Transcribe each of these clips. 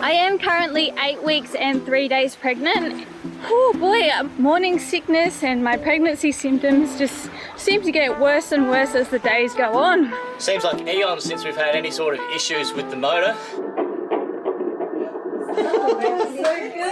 I am currently 8 weeks and 3 days pregnant. Oh boy, morning sickness and my pregnancy symptoms just seem to get worse and worse as the days go on. Seems like eons since we've had any sort of issues with the motor. Oh, that's so good.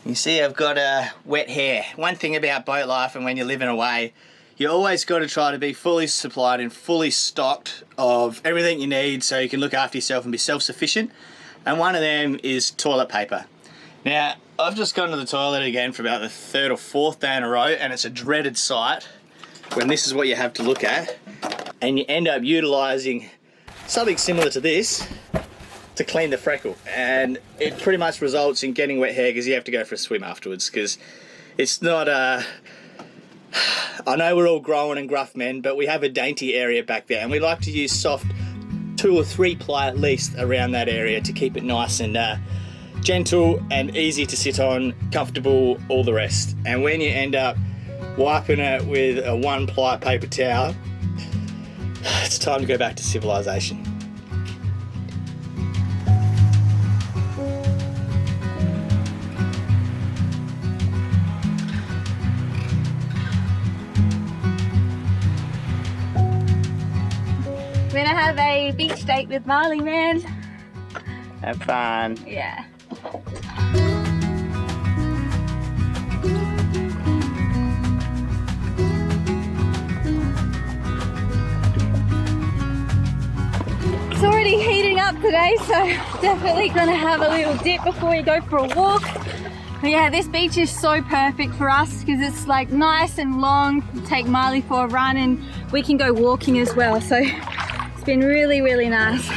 You see, I've got wet hair. One thing about boat life and when you're living away, you always got to try to be fully supplied and fully stocked of everything you need so you can look after yourself and be self-sufficient. And one of them is toilet paper. Now, I've just gone to the toilet again for about the 3rd or 4th day in a row, and it's a dreaded sight when this is what you have to look at, and you end up utilising something similar to this to clean the freckle, and it pretty much results in getting wet hair because you have to go for a swim afterwards, because it's not I know we're all grown and gruff men, but we have a dainty area back there, and we like to use soft 2 or 3 ply at least around that area to keep it nice and gentle and easy to sit on, comfortable, all the rest. And when you end up wiping it with a 1 ply paper towel, it's time to go back to civilization. We're gonna have a beach date with Marley, man. Have fun. Yeah. It's already heating up today, so definitely gonna have a little dip before we go for a walk. But yeah, this beach is so perfect for us because it's like nice and long. Take Marley for a run and we can go walking as well. So it's been really, really nice.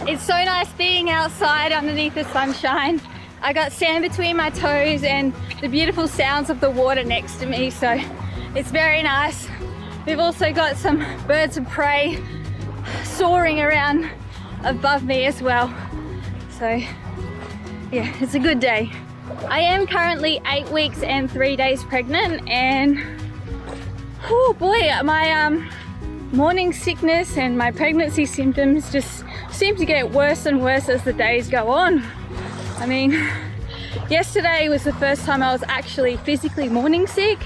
It's so nice being outside underneath the sunshine. I got sand between my toes and the beautiful sounds of the water next to me, so it's very nice. We've also got some birds of prey soaring around above me as well. So yeah, it's a good day. I am currently 8 weeks and 3 days pregnant, and oh boy, my morning sickness and my pregnancy symptoms just seem to get worse and worse as the days go on. I mean, yesterday was the first time I was actually physically morning sick.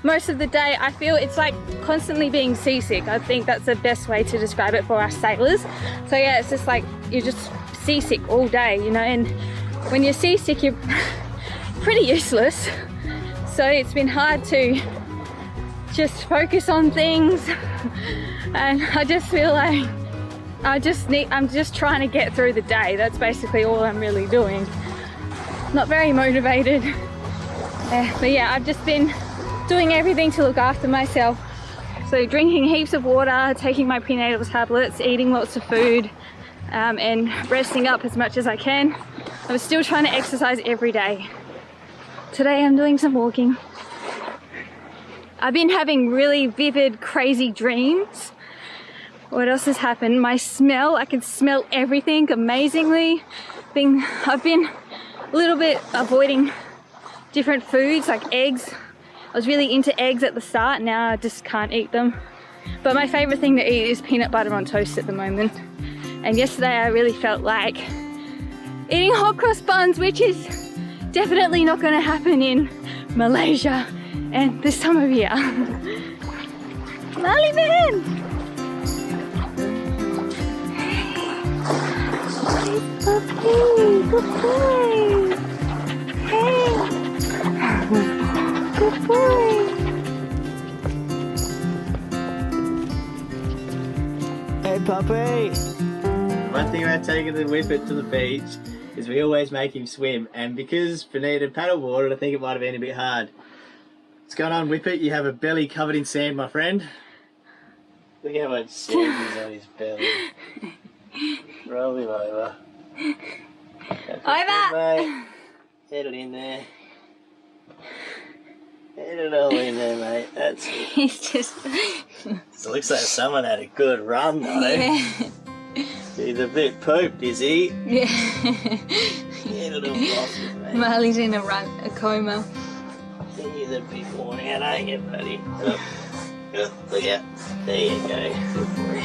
Most of the day I feel it's like constantly being seasick. I think that's the best way to describe it for us sailors. So yeah, it's just like you're just seasick all day, you know, and when you're seasick you're pretty useless. So it's been hard to just focus on things, and I just feel like I'm just trying to get through the day. That's basically all I'm really doing. Not very motivated. But yeah, I've just been doing everything to look after myself. So drinking heaps of water, taking my prenatal tablets, eating lots of food, and resting up as much as I can. I'm still trying to exercise every day. Today I'm doing some walking. I've been having really vivid, crazy dreams. What else has happened? My smell, I can smell everything amazingly. I've been a little bit avoiding different foods like eggs. I was really into eggs at the start, now I just can't eat them. But my favourite thing to eat is peanut butter on toast at the moment. And yesterday I really felt like eating hot cross buns, which is definitely not going to happen in Malaysia and this time of year. Mali man! Puppy, good boy! Hey! Good boy! Hey puppy! One thing about taking the Whippet to the beach is we always make him swim, and because Bonita paddleboarded, I think it might have been a bit hard. What's going on, Whippet? You have a belly covered in sand, my friend. Look how much sand is on his belly. Roll him over. Over! Mate. Settle in there. Get it all in there, mate. That's it. He's just... It looks like someone had a good run, though. Yeah. He's a bit pooped, is he? Yeah. Get it all off him, mate. Marley's in a coma. He's a bit worn out, ain't you, buddy? Look, look out. There you go. Good boy.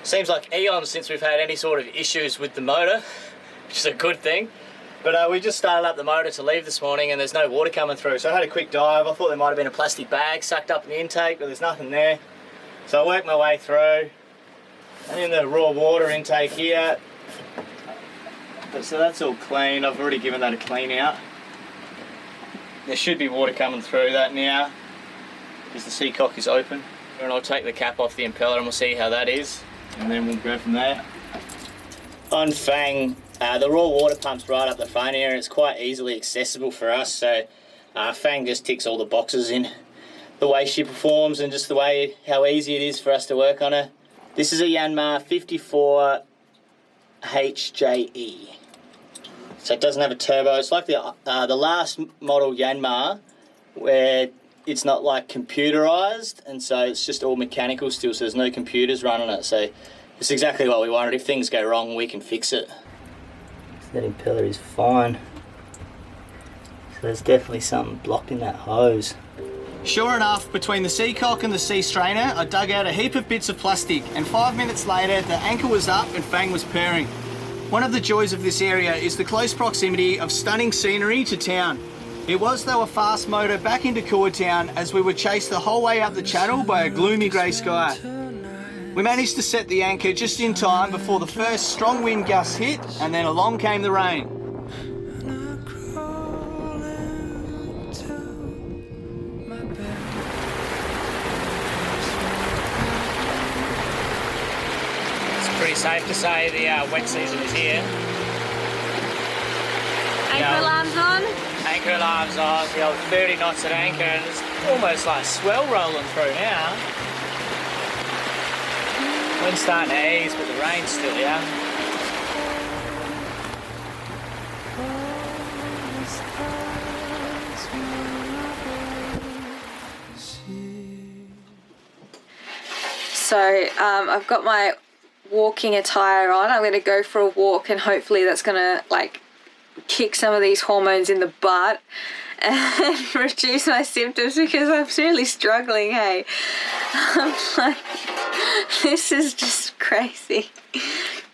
Seems like eons since we've had any sort of issues with the motor, which is a good thing. But we just started up the motor to leave this morning and there's no water coming through. So I had a quick dive. I thought there might have been a plastic bag sucked up in the intake, but there's nothing there. So I worked my way through. And in the raw water intake here, so that's all clean. I've already given that a clean out. There should be water coming through that now, because the seacock is open. And I'll take the cap off the impeller and we'll see how that is. And then we'll go from there. On Fang, the raw water pump's right up the front here and it's quite easily accessible for us, so Fang just ticks all the boxes in the way she performs and just the way how easy it is for us to work on her. This is a Yanmar 54 HJE. So it doesn't have a turbo. It's like the last model Yanmar where it's not like computerized, and so it's just all mechanical still, so there's no computers running it. So it's exactly what we wanted. If things go wrong, we can fix it. That impeller is fine. So there's definitely something blocked in that hose. Sure enough, between the seacock and the sea strainer, I dug out a heap of bits of plastic, and 5 minutes later, the anchor was up and Fang was purring. One of the joys of this area is the close proximity of stunning scenery to town. It was, though, a fast motor back into Koreatown as we were chased the whole way up the channel by a gloomy grey sky. We managed to set the anchor just in time before the first strong wind gusts hit, and then along came the rain. It's pretty safe to say the wet season is here. Anchor alarms on. Anchor alarms on, the old 30 knots at anchor, and it's almost like swell rolling through now. Wind's starting to ease, but the rain's still here. So I've got my walking attire on. I'm going to go for a walk and hopefully that's going to like kick some of these hormones in the butt and reduce my symptoms because I'm really struggling, hey. I'm like, this is just crazy.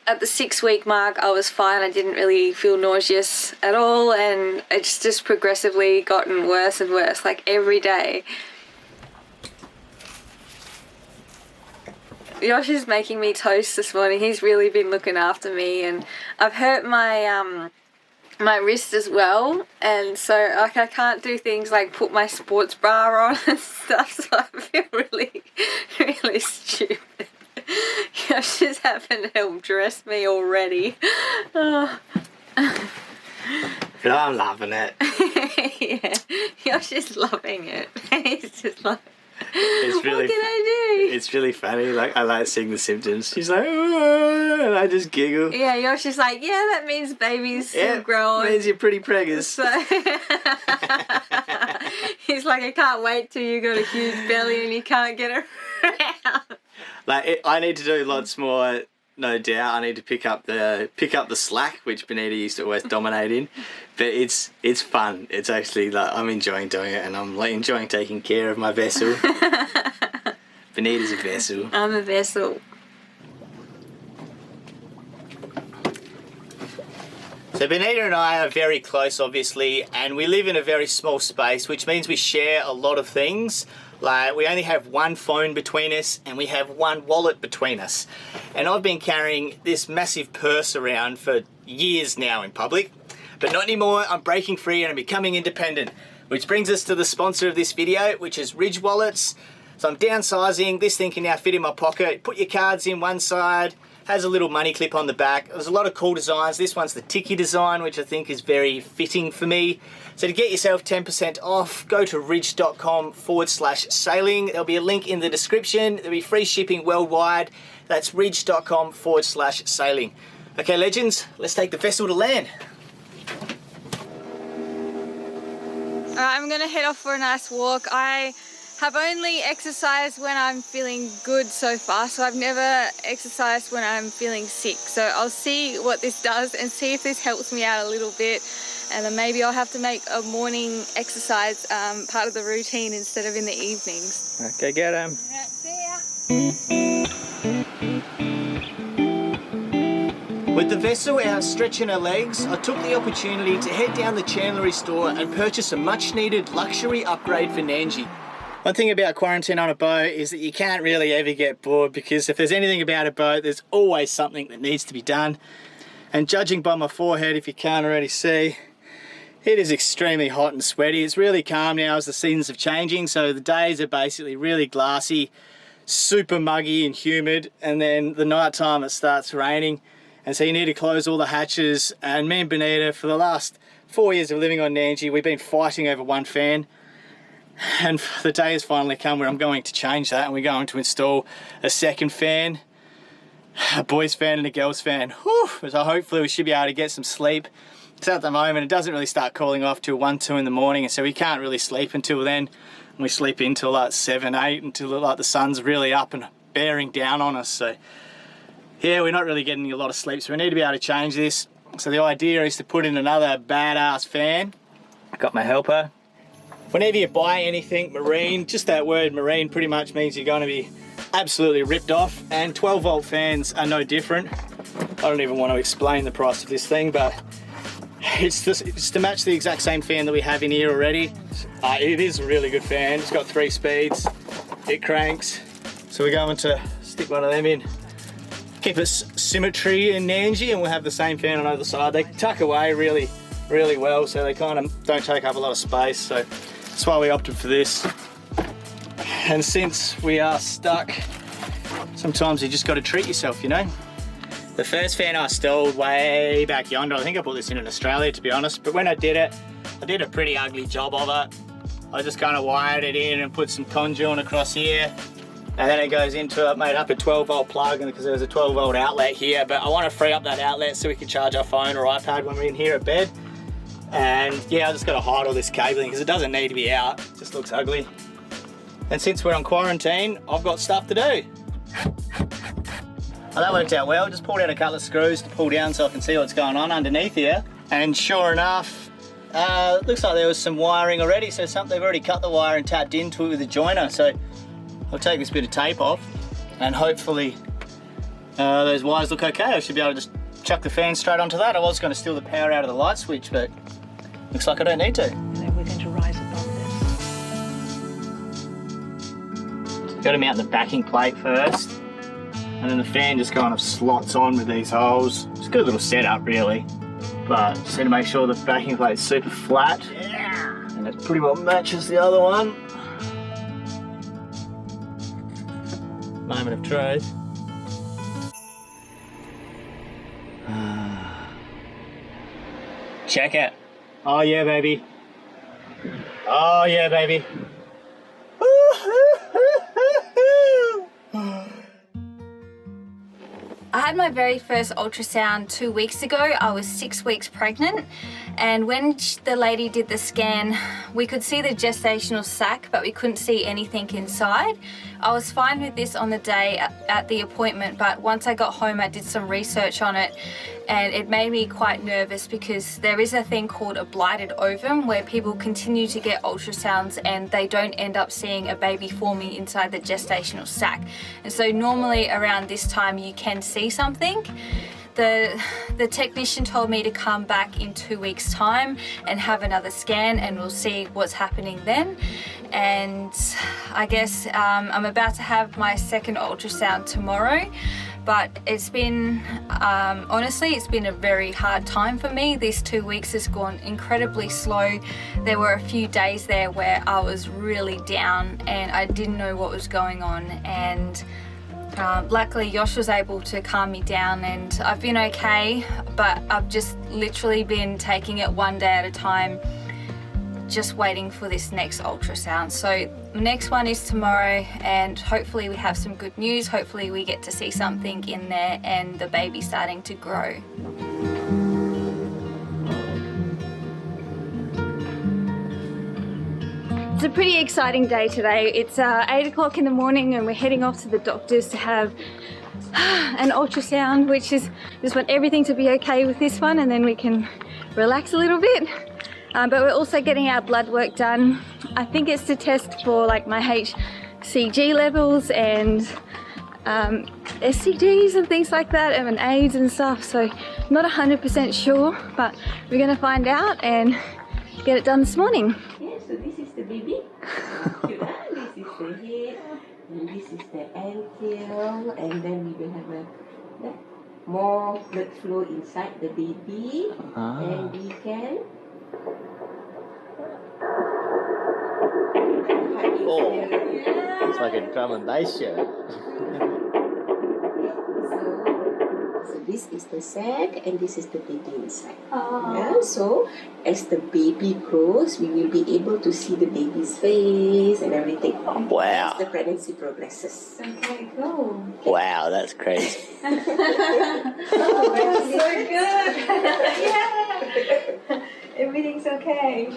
At the 6-week mark I was fine. I didn't really feel nauseous at all and it's just progressively gotten worse and worse, like every day. Josh is making me toast this morning. He's really been looking after me and I've hurt my my wrist as well, and so like I can't do things like put my sports bra on and stuff, so I feel really really stupid. Josh is having to help dress me already. Oh. But I'm loving it. Yeah, Josh is loving it. He's just like, It's really, what can I do? It's really funny. Like, I like seeing the symptoms. She's like, "Oh," and I just giggle. Yeah, Yoshi's like, yeah, that means baby's still growing. Means you're pretty preggers. So he's like, I can't wait till you got a huge belly and you can't get around. Like, I need to do lots more. No doubt, I need to pick up the slack, which Bonita used to always dominate in. But it's fun. It's actually, like, I'm enjoying doing it, and I'm like enjoying taking care of my vessel. Bonita's a vessel. I'm a vessel. So Bonita and I are very close, obviously, and we live in a very small space, which means we share a lot of things. Like, we only have one phone between us and we have one wallet between us. And I've been carrying this massive purse around for years now in public, but not anymore. I'm breaking free and I'm becoming independent, which brings us to the sponsor of this video, which is Ridge Wallets. So I'm downsizing. This thing can now fit in my pocket. Put your cards in one side, has a little money clip on the back. There's a lot of cool designs. This one's the Tiki design, which I think is very fitting for me. So to get yourself 10% off, go to ridge.com/sailing. There'll be a link in the description. There'll be free shipping worldwide. That's ridge.com/sailing. Okay, legends, let's take the vessel to land. Alright, I'm gonna head off for a nice walk. I have only exercised when I'm feeling good so far, so I've never exercised when I'm feeling sick. So I'll see what this does and see if this helps me out a little bit, and then maybe I'll have to make a morning exercise part of the routine instead of in the evenings. Okay, get him. See ya. With the vessel out stretching her legs, I took the opportunity to head down the chandlery store and purchase a much needed luxury upgrade for Nandji. One thing about quarantine on a boat is that you can't really ever get bored, because if there's anything about a boat, there's always something that needs to be done. And judging by my forehead, if you can't already see, it is extremely hot and sweaty. It's really calm now as the seasons are changing, so the days are basically really glassy, super muggy and humid, and then the night time it starts raining, and so you need to close all the hatches. And me and Bonita, for the last 4 years of living on Nandji, we've been fighting over one fan. And the day has finally come where I'm going to change that, and we're going to install a second fan, a boys fan and a girls fan. Whew. So hopefully we should be able to get some sleep. So at the moment it doesn't really start cooling off till 1, 2 in the morning, and so we can't really sleep until then. And we sleep until like 7, 8, until like the sun's really up and bearing down on us. So yeah, we're not really getting a lot of sleep, so we need to be able to change this. So the idea is to put in another badass fan. I've got my helper. Whenever you buy anything marine, just that word marine pretty much means you're going to be absolutely ripped off, and 12 volt fans are no different. I don't even want to explain the price of this thing, but it's to match the exact same fan that we have in here already. It is a really good fan. It's got 3 speeds, it cranks. So we're going to stick one of them in. Keep it symmetry in Nandji, and we'll have the same fan on either side. They tuck away really well, so they kind of don't take up a lot of space. So that's why we opted for this. And since we are stuck, sometimes you just got to treat yourself, you know. The first fan I installed way back yonder, I think I put this in Australia, to be honest, but when I did it, I did a pretty ugly job of it. I just kind of wired it in and put some conjoint across here, and then it goes into it, made up a 12 volt plug, and because there's a 12 volt outlet here, but I want to free up that outlet so we can charge our phone or iPad when we're in here at bed. And yeah, I just got to hide all this cabling because it doesn't need to be out, it just looks ugly. And since we're on quarantine, I've got stuff to do. Well, that worked out well. Just pulled out a couple of screws to pull down so I can see what's going on underneath here. And sure enough, looks like there was some wiring already, so they've already cut the wire and tapped into it with a joiner. So I'll take this bit of tape off, and hopefully those wires look okay. I should be able to just chuck the fan straight onto that. I was going to steal the power out of the light switch, but looks like I don't need to. Then we're going to rise above this. Got to mount the backing plate first, and then the fan just kind of slots on with these holes. It's a good little setup really, but just need to make sure the backing plate's super flat. Yeah. And it pretty well matches the other one. Moment of truth. Check it. Oh yeah, baby. Oh yeah, baby. had my very first ultrasound 2 weeks ago. I was 6 weeks pregnant, and when the lady did the scan, we could see the gestational sac, but we couldn't see anything inside. I was fine with this on the day at the appointment, but once I got home I did some research on it, and it made me quite nervous because there is a thing called a blighted ovum where people continue to get ultrasounds and they don't end up seeing a baby forming inside the gestational sac. And so normally around this time you can see something. The technician told me to come back in 2 weeks time and have another scan, and we'll see what's happening then. And I guess I'm about to have my second ultrasound tomorrow, but it's been honestly, it's been a very hard time for me. These 2 weeks has gone incredibly slow. There were a few days there where I was really down and I didn't know what was going on, and luckily Yosh was able to calm me down, and I've been okay, but I've just literally been taking it one day at a time, just waiting for this next ultrasound. So the next one is tomorrow, and hopefully we have some good news. Hopefully we get to see something in there and the baby starting to grow. It's a pretty exciting day today. It's 8 o'clock in the morning and we're heading off to the doctors to have an ultrasound, which is, just want everything to be okay with this one and then we can relax a little bit. But we're also getting our blood work done. I think it's to test for like my HCG levels and STDs and things like that, and AIDS and stuff. So not 100% sure, but we're gonna find out and get it done this morning. So this is the baby. Cute, huh? This is the head, and this is the ankle, and then we will have more blood flow inside the baby, and we can. Oh, it's like a drum and bass show. So this is the sac and this is the baby inside. Yeah, so as the baby grows, we will be able to see the baby's face and everything. Wow. As the pregnancy progresses. Okay, cool. Wow, that's crazy. Oh, that's so good. Yeah. Everything's okay.